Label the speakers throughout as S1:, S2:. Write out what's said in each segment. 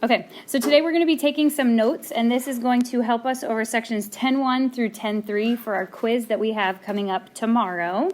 S1: Okay, so today we're going to be taking some notes, and this is going to help us over sections 10.1 through 10.3 for our quiz that we have coming up tomorrow.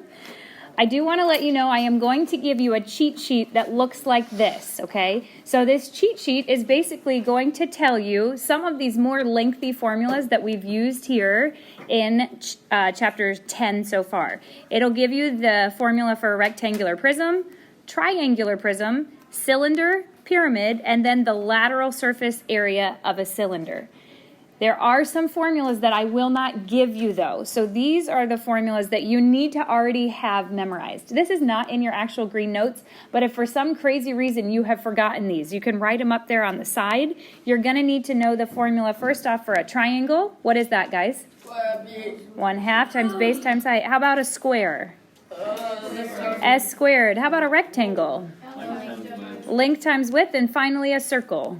S1: I do want to let you know I am going to give you a cheat sheet that looks like this, okay? So this cheat sheet is basically going to tell you some of these more lengthy formulas that we've used here in chapter 10 so far. It'll give you the formula for a rectangular prism, triangular prism, cylinder, pyramid, and then the lateral surface area of a cylinder. There are some formulas that I will not give you though. So these are the formulas that you need to already have memorized. This is not in your actual green notes, but if for some crazy reason you have forgotten these, you can write them up there on the side. You're going to need to know the formula first off for a triangle. What is that, guys? 1/2 times base times height. How about a square? S squared. How about a rectangle? Length times width, and finally a circle.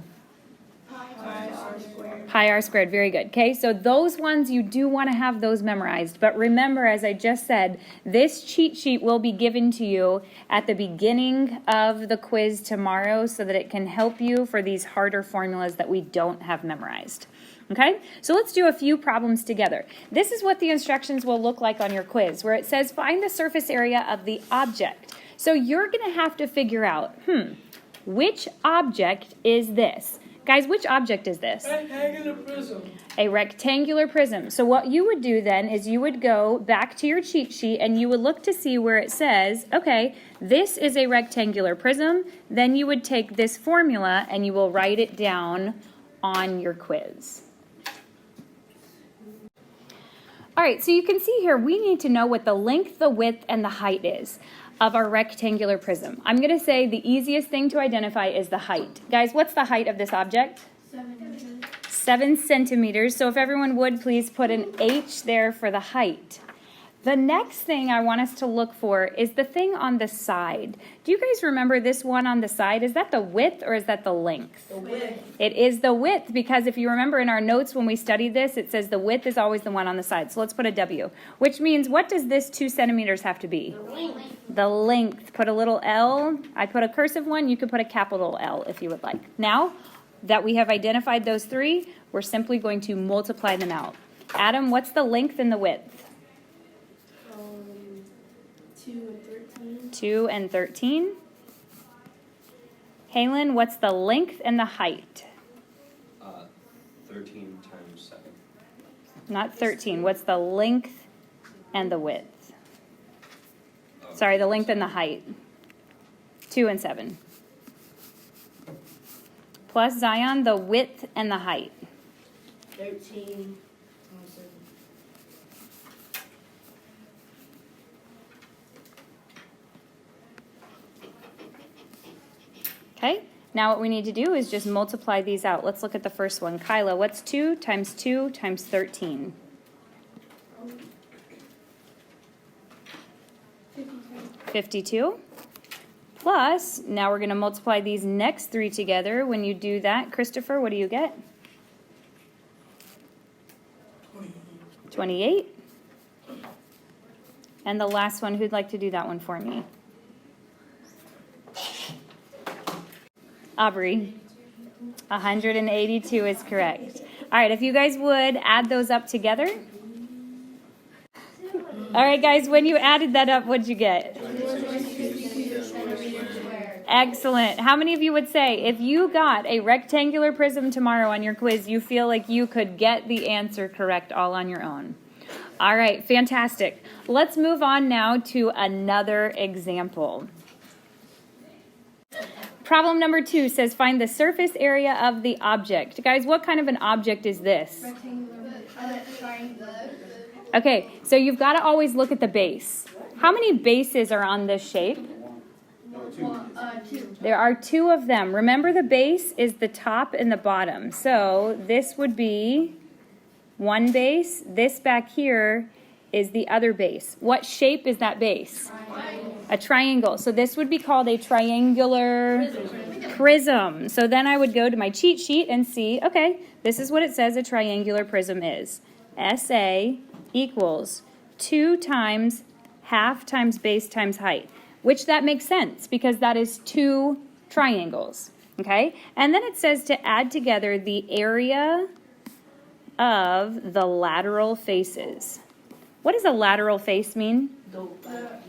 S1: Pi r squared. Very good. Okay, so those ones you do want to have those memorized. But remember, as I just said, this cheat sheet will be given to you at the beginning of the quiz tomorrow so that it can help you for these harder formulas that we don't have memorized. Okay, so let's do a few problems together. This is what the instructions will look like on your quiz, where it says find the surface area of the object. So you're going to have to figure out, which object is this? Guys, which object is this?
S2: Rectangular prism.
S1: A rectangular prism. So what you would do then is you would go back to your cheat sheet and you would look to see where it says, okay, this is a rectangular prism. Then you would take this formula and you will write it down on your quiz. All right, so you can see here we need to know what the length, the width, and the height is of our rectangular prism. I'm going to say the easiest thing to identify is the height. Guys, what's the height of this object? 7 centimeters. So if everyone would please put an H there for the height. The next thing I want us to look for is the thing on the side. Do you guys remember this one on the side? Is that the width or is that the length?
S2: The width.
S1: It is the width because if you remember in our notes when we studied this, it says the width is always the one on the side. So let's put a W, which means what does this 2 centimeters have to be?
S2: The length.
S1: The length. Put a little L. I put a cursive one. You could put a capital L if you would like. Now that we have identified those three, we're simply going to multiply them out. Adam, what's the length and the width? 2 and 13. Halen, what's the length and the height?
S3: 13 times 7.
S1: Not 13. What's the length and the width? Sorry, the length and the height. 2 and 7. Plus, Zion, the width and the height.
S2: 13.
S1: Okay, now what we need to do is just multiply these out. Let's look at the first one. Kyla, what's 2 times 13? 52. Plus, now we're going to multiply these next three together. When you do that, Christopher, what do you get? 28. And the last one, who'd like to do that one for me? Aubrey. 182 is correct. All right, if you guys would add those up together. All right, guys, when you added that up, what'd you get? Excellent. How many of you would say if you got a rectangular prism tomorrow on your quiz, you feel like you could get the answer correct all on your own? All right, fantastic. Let's move on now to another example. Problem number 2 says find the surface area of the object. Guys, what kind of an object is this? Okay, so you've got to always look at the base. How many bases are on this shape?
S2: 2.
S1: There are 2 of them. Remember, the base is the top and the bottom. So this would be one base. This back here is the other base. What shape is that base? A triangle. So this would be called a triangular prism. So then I would go to my cheat sheet and see, okay, this is what it says a triangular prism is. SA equals 2 times half times base times height, which that makes sense because that is 2 triangles. Okay? And then it says to add together the area of the lateral faces. What does a lateral face mean?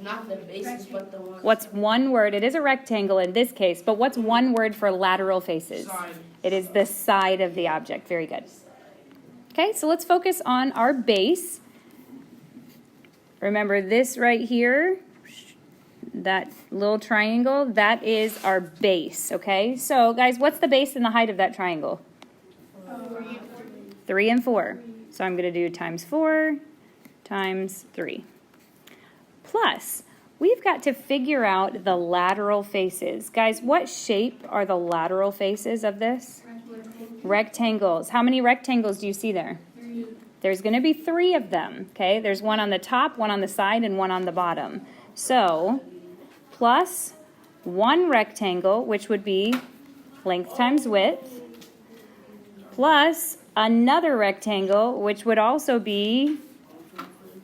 S2: Not the bases, but the one.
S1: What's one word? It is a rectangle in this case, but what's one word for lateral faces?
S2: Side.
S1: It is the side of the object. Very good. Okay, so let's focus on our base. Remember this right here, that little triangle, that is our base, okay? So, guys, what's the base and the height of that triangle? 3 and 4. So I'm going to do times 4 times 3. Plus, we've got to figure out the lateral faces. Guys, what shape are the lateral faces of this? Rectangles. How many rectangles do you see there?
S2: 3.
S1: There's going to be 3 of them, okay? There's one on the top, one on the side, and one on the bottom. So, plus 1 rectangle, which would be length times width, plus another rectangle, which would also be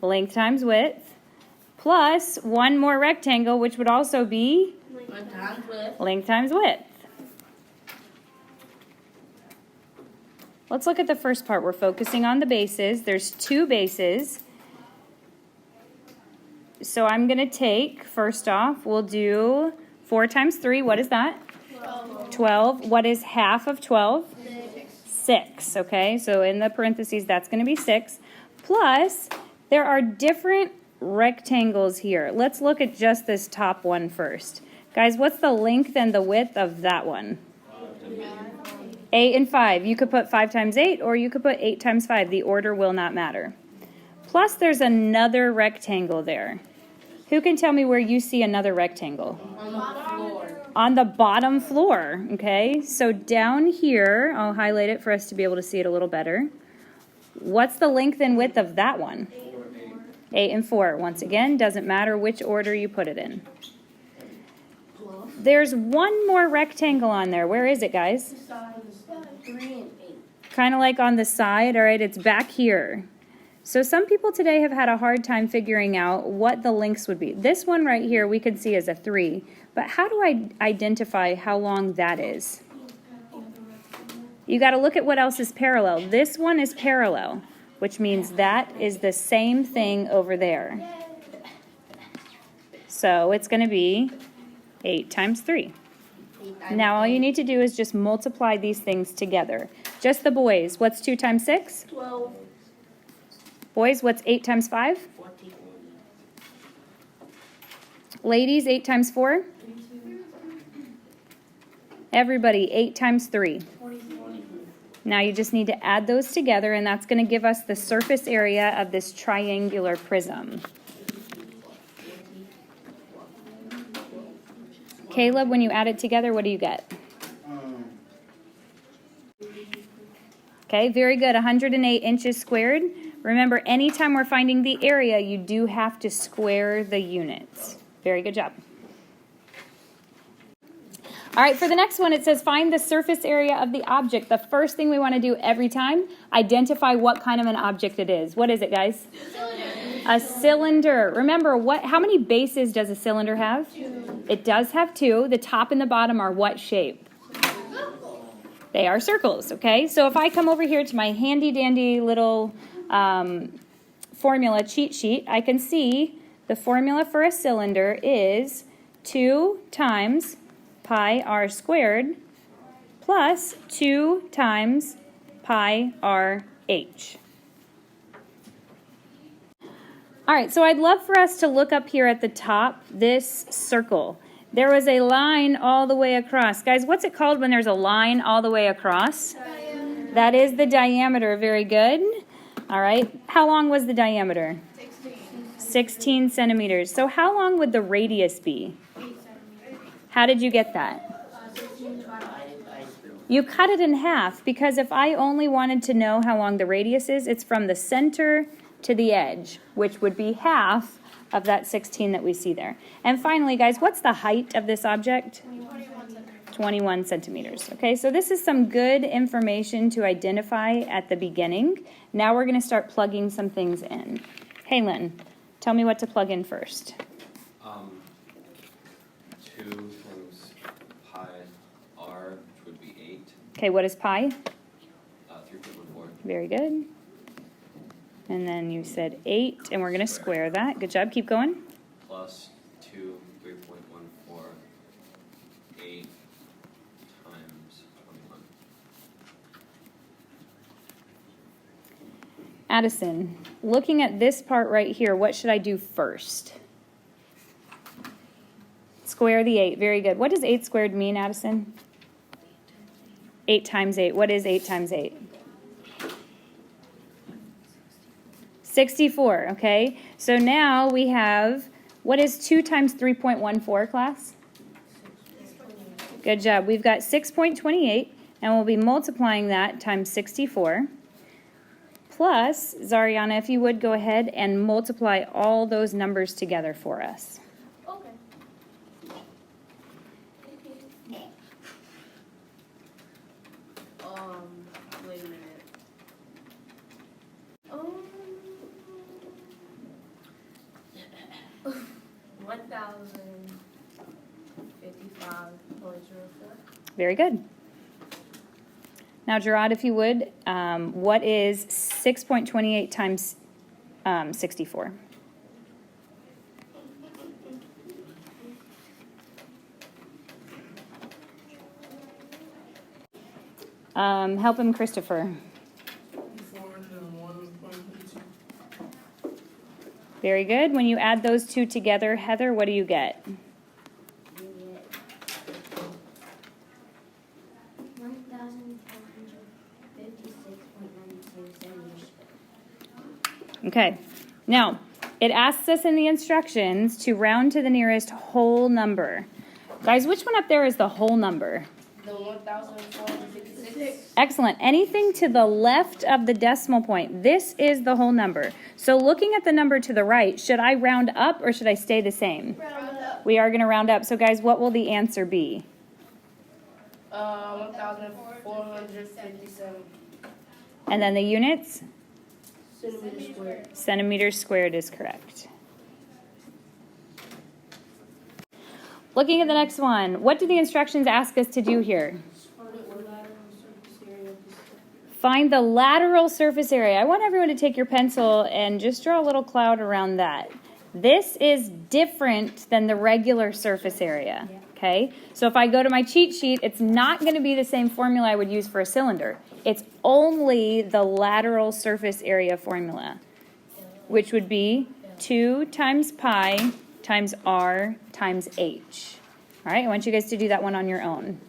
S1: length times width, plus 1 more rectangle, which would also be length times width. Let's look at the first part. We're focusing on the bases. There's 2 bases. So I'm going to take, first off, we'll do 4 times 3. What is that? 12. What is half of 12? 6. Okay, so in the parentheses, that's going to be 6. Plus, there are different rectangles here. Let's look at just this top one first. Guys, what's the length and the width of that one? 8 and 5. You could put 5 times 8, or you could put 8 times 5. The order will not matter. Plus, there's another rectangle there. Who can tell me where you see another rectangle?
S2: On the floor.
S1: On the bottom floor, okay? So down here, I'll highlight it for us to be able to see it a little better. What's the length and width of that one? 8 and 4. Once again, doesn't matter which order you put it in. There's one more rectangle on there. Where is it, guys?
S2: 3 and 8.
S1: Kind of like on the side, all right? It's back here. So some people today have had a hard time figuring out what the lengths would be. This one right here we can see as a 3, but how do I identify how long that is? You got to look at what else is parallel. This one is parallel, which means that is the same thing over there. So it's going to be 8 times 3. Now all you need to do is just multiply these things together. Just the boys. What's 2 times 6?
S2: 12.
S1: Boys, what's 8 times 5?
S2: 14.
S1: Ladies, 8 times 4? Everybody, 8 times 3. Now you just need to add those together, and that's going to give us the surface area of this triangular prism. Caleb, when you add it together, what do you get? Okay, very good. 108 inches squared. Remember, anytime we're finding the area, you do have to square the units. Very good job. All right, for the next one, it says find the surface area of the object. The first thing we want to do every time, identify what kind of an object it is. What is it, guys? A cylinder. Remember, how many bases does a cylinder have?
S2: 2.
S1: It does have 2. The top and the bottom are what shape? They are circles, okay? So if I come over here to my handy-dandy little formula cheat sheet, I can see the formula for a cylinder is 2 times pi r squared plus 2 times pi r h. All right, so I'd love for us to look up here at the top, this circle. There was a line all the way across. Guys, what's it called when there's a line all the way across? Diameter. That is the diameter. Very good. All right. How long was the diameter? 16 centimeters. So how long would the radius be?
S2: 8 centimeters.
S1: How did you get that?
S2: 16
S1: You cut it in half, because if I only wanted to know how long the radius is, it's from the center to the edge, which would be half of that 16 that we see there. And finally, guys, what's the height of this object? 21 centimeters. Okay, so this is some good information to identify at the beginning. Now we're going to start plugging some things in. Hey, Lynn, tell me what to plug in first.
S3: 2 times pi r
S1: Okay, what is pi?
S3: 3.14.
S1: Very good. And then you said 8, and we're going to square that. Good job. Keep going.
S3: Plus 2, 3.14, 8 times 21.
S1: Addison, looking at this part right here, what should I do first? Square the 8. Very good. What does 8 squared mean, Addison? 8 times 8. What is 8 times 8? 64, okay? So now we have, what is 2 times 3.14, class? Good job. We've got 6.28, and we'll be multiplying that times 64. Plus, Zariana, if you would go ahead and multiply all those numbers together for us.
S2: Okay. Wait a minute. 1,055.04.
S1: Very good. Now, Gerard, if you would, what is 6.28 times 64? Help him, Christopher.
S4: 401.52.
S1: Very good. When you add those two together, Heather, what do you get?
S2: You get 1,456.92.
S1: Okay. Now, it asks us in the instructions to round to the nearest whole number. Guys, which one up there is the whole number?
S2: The 1,456.
S1: Excellent. Anything to the left of the decimal point, this is the whole number. So looking at the number to the right, should I round up or should I stay the same?
S2: Round up.
S1: We are going to round up. So guys, what will the answer be?
S2: 1,457
S1: And then the units?
S2: centimeters squared.
S1: Centimeters squared is correct. Looking at the next one, what do the instructions ask us to do here? Find the lateral surface area. I want everyone to take your pencil and just draw a little cloud around that. This is different than the regular surface area, okay? So if I go to my cheat sheet, it's not going to be the same formula I would use for a cylinder. It's only the lateral surface area formula, which would be 2 times pi times r times h. All right, I want you guys to do that one on your own.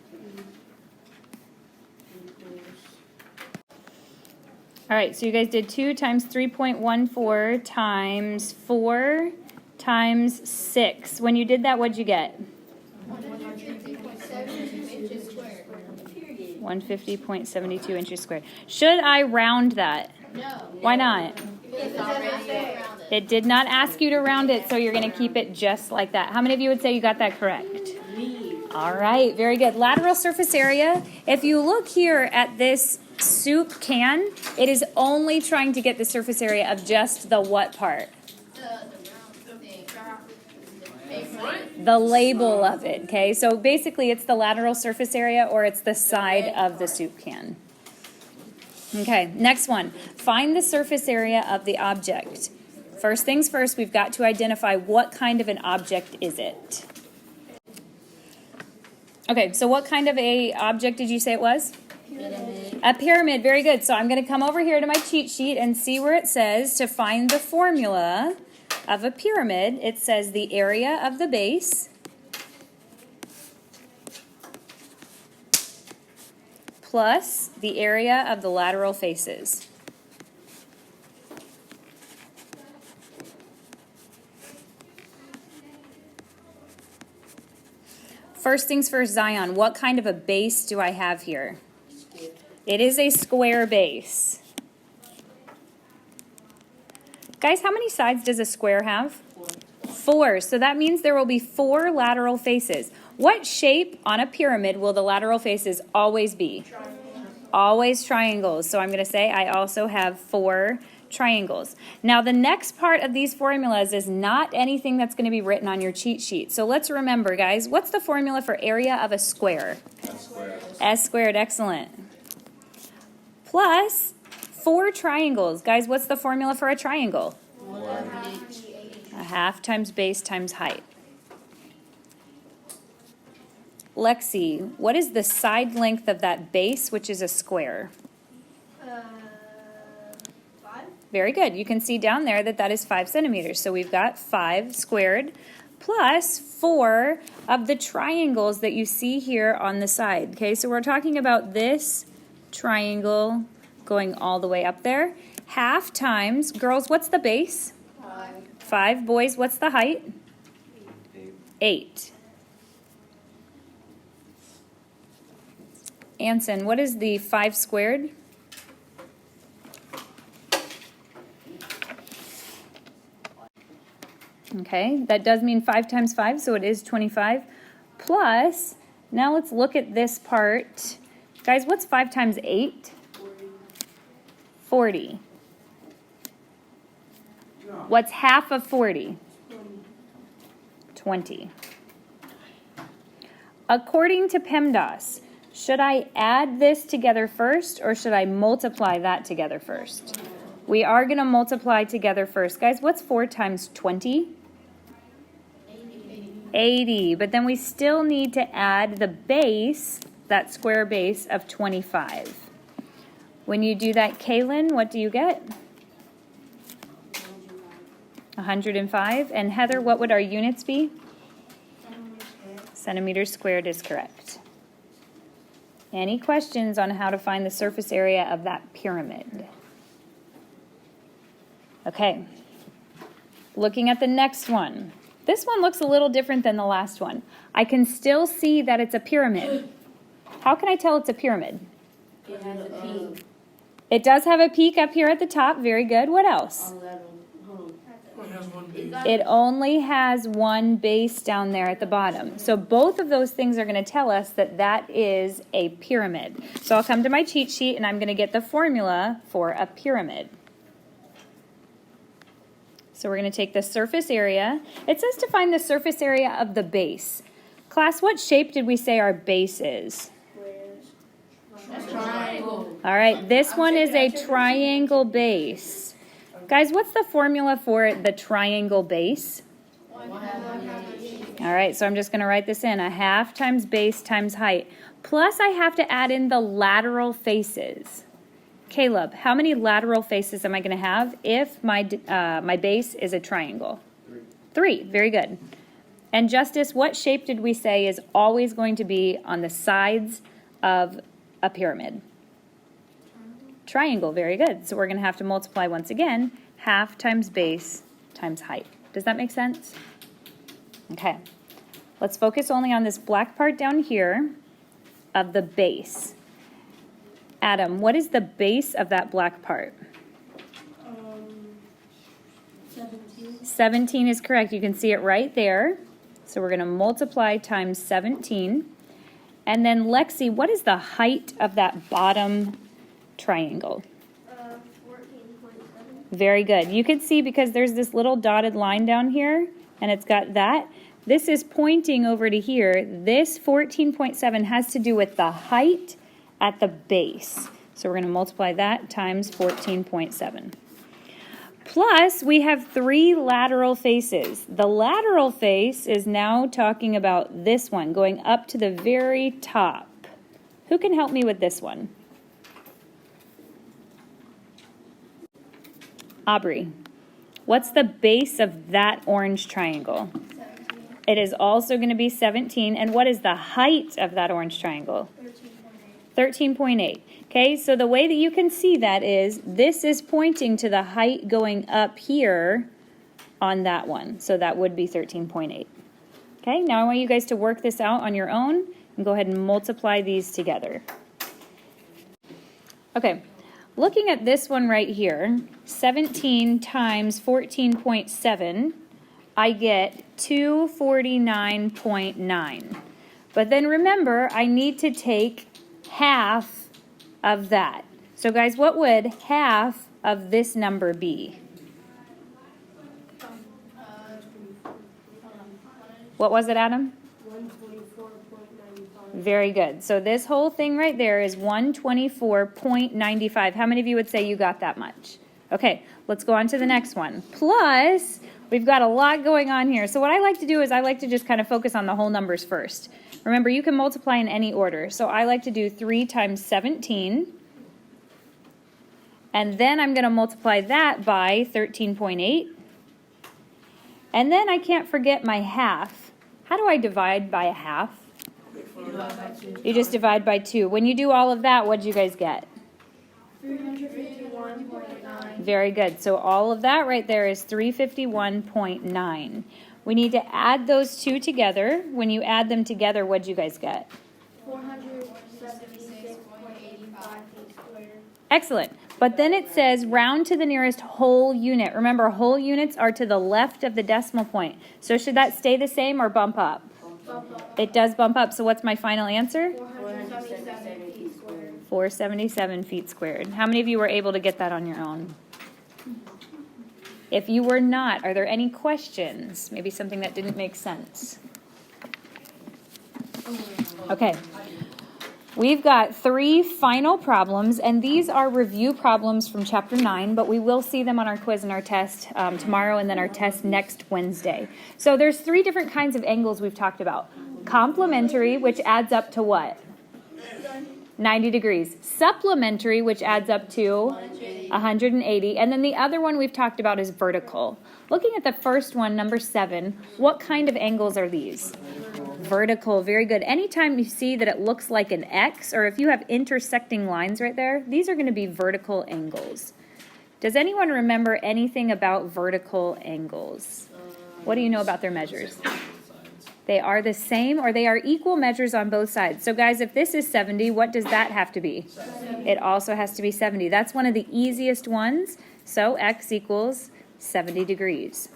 S1: All right, so you guys did 2 times 3.14 times 4 times 6. When you did that, what'd you get? 150.72 inches squared. Should I round that?
S2: No.
S1: Why not?
S2: It's already there.
S1: It did not ask you to round it, so you're going to keep it just like that. How many of you would say you got that correct?
S2: Me.
S1: All right, very good. Lateral surface area. If you look here at this soup can, it is only trying to get the surface area of just the what part? The label of it, okay? So basically it's the lateral surface area or it's the side of the soup can. Okay, next one. Find the surface area of the object. First things first, we've got to identify what kind of an object is it. Okay, so what kind of a object did you say it was?
S2: Pyramid.
S1: A pyramid, very good. So I'm going to come over here to my cheat sheet and see where it says to find the formula of a pyramid. It says the area of the base plus the area of the lateral faces. First things first, Zion, what kind of a base do I have here? It is a square base. Guys, how many sides does a square have? 4. So that means there will be 4 lateral faces. What shape on a pyramid will the lateral faces always be? Always triangles. So I'm going to say I also have 4 triangles. Now the next part of these formulas is not anything that's going to be written on your cheat sheet. So let's remember, guys, what's the formula for area of a square?
S3: S squared.
S1: S squared, excellent. Plus 4 triangles. Guys, what's the formula for a triangle? 1/2 times base times height. Lexi, what is the side length of that base, which is a square?
S2: 5.
S1: Very good. You can see down there that that is 5 centimeters. So we've got 5 squared plus 4 of the triangles that you see here on the side. Okay, so we're talking about this triangle going all the way up there. 1/2 times, girls, what's the base?
S2: 5.
S1: 5. Boys, what's the height? 8. Anson, what is the 5 squared? Okay, that does mean 5 times 5, so it is 25. Plus, now let's look at this part. Guys, what's 5 times 8? 40. What's half of 40? 20. According to PEMDAS, should I add this together first or should I multiply that together first? We are going to multiply together first. Guys, what's 4 times 20? 80. But then we still need to add the base, that square base of 25. When you do that, Kaylin, what do you get? 105. And Heather, what would our units be? Centimeters squared is correct. Any questions on how to find the surface area of that pyramid? Okay. Looking at the next one. This one looks a little different than the last one. I can still see that it's a pyramid. How can I tell it's a pyramid?
S2: It has a peak.
S1: It does have a peak up here at the top. Very good. What else? It only has one base down there at the bottom. So both of those things are going to tell us that that is a pyramid. So I'll come to my cheat sheet and I'm going to get the formula for a pyramid. So we're going to take the surface area. It says to find the surface area of the base. Class, what shape did we say our base is?
S2: Triangle.
S1: All right, this one is a triangle base. Guys, what's the formula for the triangle base? All right, so I'm just going to write this in. 1/2 times base times height. Plus, I have to add in the lateral faces. Caleb, how many lateral faces am I going to have if my base is a triangle? 3. Very good. And Justice, what shape did we say is always going to be on the sides of a pyramid? Triangle. Very good. So we're going to have to multiply once again. 1/2 times base times height. Does that make sense? Okay. Let's focus only on this black part down here of the base. Adam, what is the base of that black part?
S2: 17.
S1: 17 is correct. You can see it right there. So we're going to multiply times 17. And then Lexi, what is the height of that bottom triangle?
S2: 14.7.
S1: Very good. You can see because there's this little dotted line down here, and it's got that. This is pointing over to here. This 14.7 has to do with the height at the base. So we're going to multiply that times 14.7. Plus, we have 3 lateral faces. The lateral face is now talking about this one, going up to the very top. Who can help me with this one? Aubrey, what's the base of that orange triangle?
S2: 17.
S1: It is also going to be 17. And what is the height of that orange triangle?
S2: 13.8.
S1: 13.8. Okay, so the way that you can see that is this is pointing to the height going up here on that one. So that would be 13.8. Okay, now I want you guys to work this out on your own and go ahead and multiply these together. Okay, looking at this one right here, 17 times 14.7, I get 249.9. But then remember, I need to take half of that. So guys, what would half of this number be? What was it, Adam?
S2: 124.95.
S1: Very good. So this whole thing right there is 124.95. How many of you would say you got that much? Okay, let's go on to the next one. Plus, we've got a lot going on here. So what I like to do is I like to just kind of focus on the whole numbers first. Remember, you can multiply in any order. So I like to do 3 times 17. And then I'm going to multiply that by 13.8. And then I can't forget my half. How do I divide by a half? You just divide by 2. When you do all of that, what do you guys get?
S2: 351.9.
S1: Very good. So all of that right there is 351.9. We need to add those two together. When you add them together, what do you guys get?
S2: 476.85 feet squared.
S1: Excellent. But then it says round to the nearest whole unit. Remember, whole units are to the left of the decimal point. So should that stay the same or bump up?
S2: Bump up.
S1: It does bump up. So what's my final answer?
S2: 477 feet squared.
S1: 477 feet squared. How many of you were able to get that on your own? If you were not, are there any questions? Maybe something that didn't make sense? Okay. We've got 3 final problems, and these are review problems from Chapter 9, but we will see them on our quiz and our test tomorrow, and then our test next Wednesday. So there's 3 different kinds of angles we've talked about. Complementary, which adds up to what? 90 degrees. Supplementary, which adds up to 180. And then the other one we've talked about is vertical. Looking at the first one, number 7, what kind of angles are these? Vertical. Very good. Anytime you see that it looks like an X, or if you have intersecting lines right there, these are going to be vertical angles. Does anyone remember anything about vertical angles? What do you know about their measures? They are the same, or they are equal measures on both sides. So guys, if this is 70, what does that have to be? 70. It also has to be 70. That's one of the easiest ones. So X equals 70 degrees.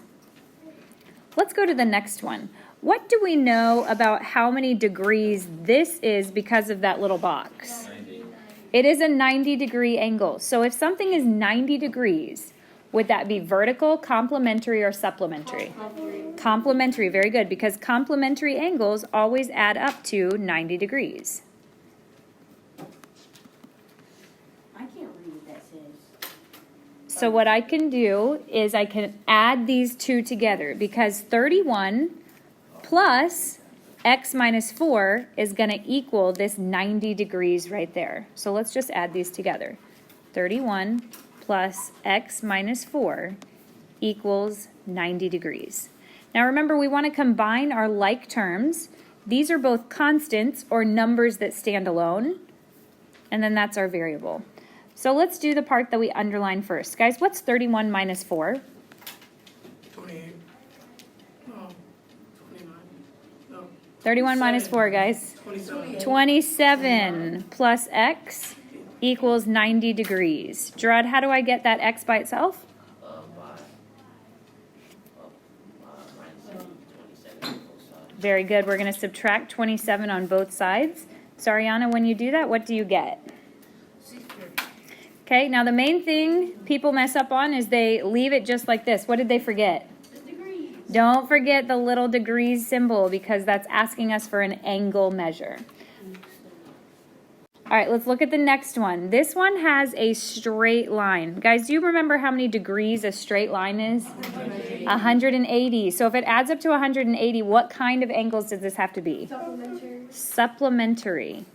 S1: Let's go to the next one. What do we know about how many degrees this is because of that little box?
S3: 90.
S1: It is a 90-degree angle. So if something is 90 degrees, would that be vertical, complementary, or supplementary? Complementary, very good, because complementary angles always add up to 90 degrees.
S2: I can't read what that says.
S1: So what I can do is I can add these two together, because 31 plus x minus 4 is going to equal this 90 degrees right there. So let's just add these together. 31 plus x minus 4 equals 90 degrees. Now remember, we want to combine our like terms. These are both constants or numbers that stand alone, and then that's our variable. So let's do the part that we underline first. Guys, what's 31 minus 4?
S4: 28. No. 29. No.
S1: 31 minus 4, guys.
S4: 27.
S1: 27 plus x equals 90 degrees. Gerard, how do I get that x by itself? Very good. We're going to subtract 27 on both sides. So Ariana, when you do that, what do you get? Okay, now the main thing people mess up on is they leave it just like this. What did they forget?
S2: The degrees.
S1: Don't forget the little degrees symbol, because that's asking us for an angle measure. All right, let's look at the next one. This one has a straight line. Guys, do you remember how many degrees a straight line is? 180. So if it adds up to 180, what kind of angles does this have to be?
S2: Supplementary.
S1: Supplementary.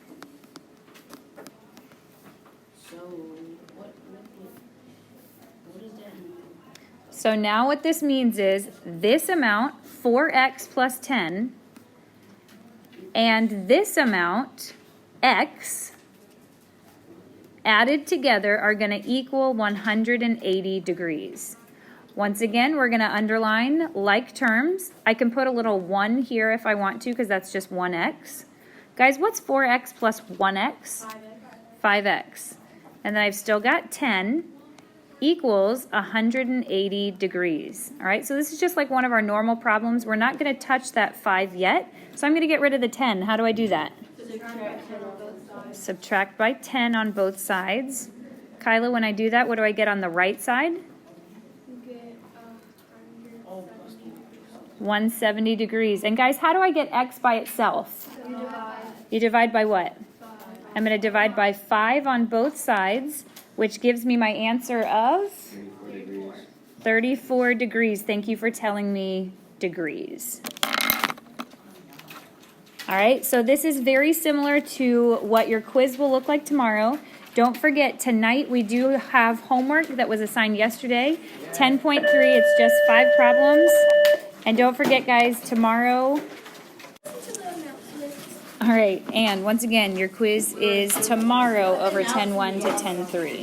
S2: So, what does that mean?
S1: So now what this means is this amount, 4x plus 10, and this amount, x, added together are going to equal 180 degrees. Once again, we're going to underline like terms. I can put a little 1 here if I want to, because that's just 1x. Guys, what's 4x plus 1x? 5x. And then I've still got 10 equals 180 degrees. All right, so this is just like one of our normal problems. We're not going to touch that 5 yet, so I'm going to get rid of the 10. How do I do that? Subtract by 10 on both sides. Kyla, when I do that, what do I get on the right side?
S5: You get
S1: 170 degrees. And guys, how do I get x by itself?
S5: you divide
S1: You divide by what? I'm going to divide by 5 on both sides, which gives me my answer of
S3: 34 degrees.
S1: 34 degrees. Thank you for telling me degrees. All right, so this is very similar to what your quiz will look like tomorrow. Don't forget, tonight we do have homework that was assigned yesterday. 10.3, it's just 5 problems. And don't forget, guys, tomorrow. All right, and once again, your quiz is tomorrow over 10.1 to 10.3.